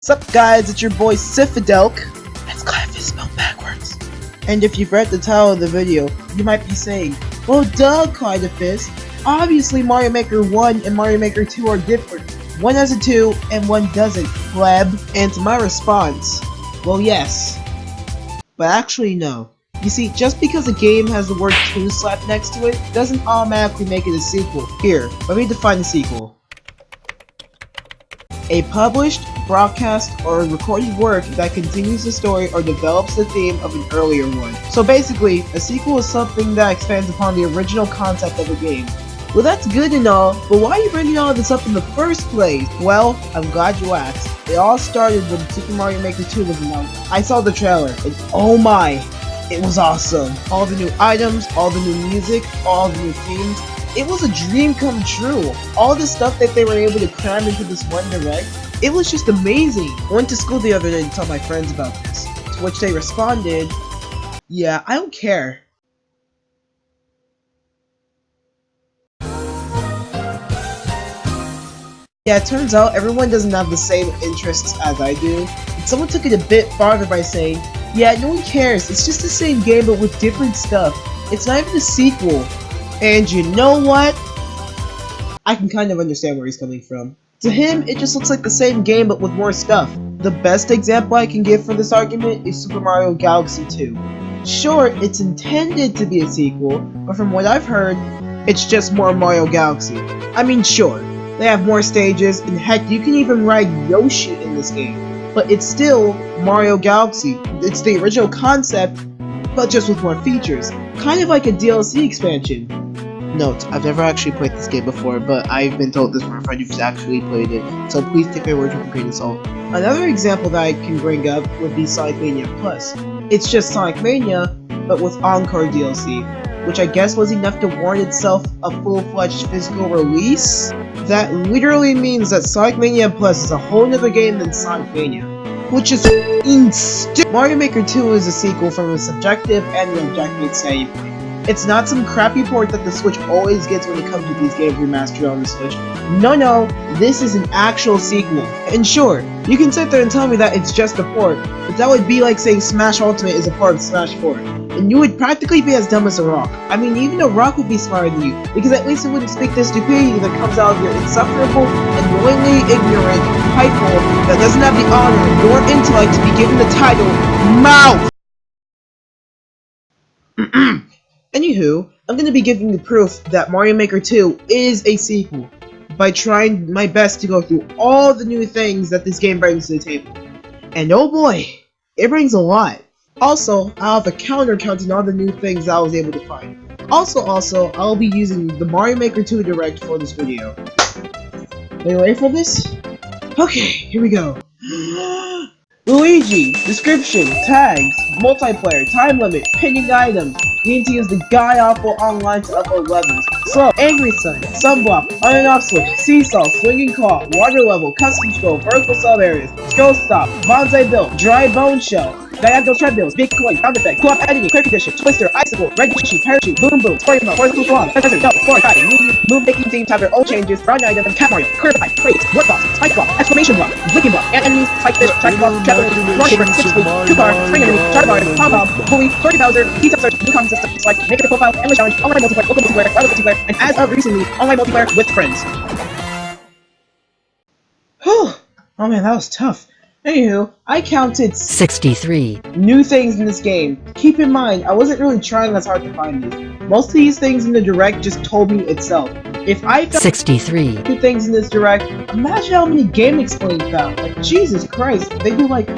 Sup guys, it's your boy Sifidelk. That's Clef spelled backwards. And if you've read the title of the video, you might be saying, well duh, Clydafist. Obviously Mario Maker 1 and Mario Maker 2 are different. One has a 2 and one doesn't, pleb. And to my response, well yes. But actually no. You see, just because a game has the word 2 slapped next to it, doesn't automatically make it a sequel. Here, let me define a sequel. A published, broadcast, or recorded work that continues the story or develops the theme of an earlier one. So basically, a sequel is something that expands upon the original concept of a game. Well, that's good and all, but why are you bringing all this up in the first place? Well, I'm glad you asked. It all started when Super Mario Maker 2 was announced. I saw the trailer, and oh my, it was awesome. All the new items, all the new music, all the new themes. It was a dream come true. All the stuff that they were able to cram into this one direct, it was just amazing. I went to school the other day to tell my friends about this, to which they responded, yeah, I don't care. Yeah, it turns out everyone doesn't have the same interests as I do. And someone took it a bit farther by saying, yeah, no one cares, it's just the same game but with different stuff. It's not even a sequel. And you know what? I can kind of understand where he's coming from. To him, it just looks like the same game but with more stuff. The best example I can give for this argument is Super Mario Galaxy 2. Sure, it's intended to be a sequel, but from what I've heard, it's just more Mario Galaxy. I mean, sure, they have more stages, and heck, you can even ride Yoshi in this game. But it's still Mario Galaxy. It's the original concept, but just with more features. Kind of like a DLC expansion. Note, I've never actually played this game before, but I've been told this from a friend who's actually played it, so please take my word with a grain of salt. Another example that I can bring up would be Sonic Mania Plus. It's just Sonic Mania, but with Encore DLC, which I guess was enough to warrant itself a full-fledged physical release? That literally means that Sonic Mania Plus is a whole nother game than Sonic Mania, which is insane. Mario Maker 2 is a sequel from a subjective and an objective standpoint. It's not some crappy port that the Switch always gets when it comes to these games remastered on the Switch. No, this is an actual sequel. And sure, you can sit there and tell me that it's just a port, but that would be like saying Smash Ultimate is a part of Smash 4. And you would practically be as dumb as a rock. I mean, even a rock would be smarter than you, because at least it wouldn't speak the stupidity that comes out of your insufferable, annoyingly ignorant hypo that doesn't have the honor nor intellect to be given the title MOUTH! Anywho, I'm going to be giving you proof that Mario Maker 2 is a sequel by trying my best to go through all the new things that this game brings to the table. And oh boy, it brings a lot. Also, I'll have a counter counting all the new things I was able to find. Also, I'll be using the Mario Maker 2 Direct for this video. Are you ready for this? Okay, here we go. Luigi, description, tags, multiplayer, time limit, pending items. You need to use the god-awful online to upload levels. So, Angry Sun, Sunblock, on and off switch, seesaw, swinging claw, water level, custom scroll, vertical sub areas, scroll stop, bonsai build, dry bone shell, diagonal treadmills, big coin, sound effect, co-op editing, clear condition, twister, icicle, red issue, parachute, boom boom, spray mode, horizontal swan, desert, double, floor, kite, move making themes have their own changes, run item, Cat Mario, curve pipe, crates, wood box, spike block, exclamation block, blinking block, and enemies, spike fish, track block, trapper, launch paper, six week, 2-car, spring enemy, charter Mario, pom-pom, bully, Sorty Bowser, heat up search, new common system, select, make it a profile, endless challenge, online multiplayer, local multiplayer, wireless multiplayer, and as of recently, online multiplayer with friends. Whew, oh man, that was tough. Anywho, I counted 63 new things in this game. Keep in mind, I wasn't really trying as hard to find these. Most of these things in the Direct just told me itself. If I found 63 new things in this Direct, imagine how many Game Explain found. Like, Jesus Christ, they do like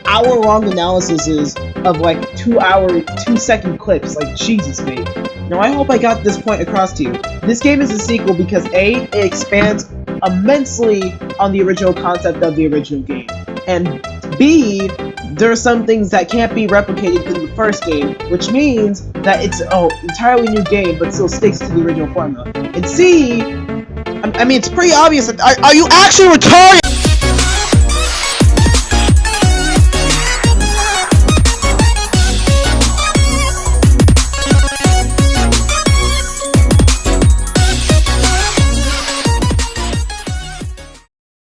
hour-long analyses of like 2-second clips. Like, Jesus, mate. Now, I hope I got this point across to you. This game is a sequel because A, it expands immensely on the original concept of the original game. And B, there are some things that can't be replicated in the first game, which means that it's an entirely new game, but still sticks to the original formula. And C, I mean, it's pretty obvious that, are you actually retarded?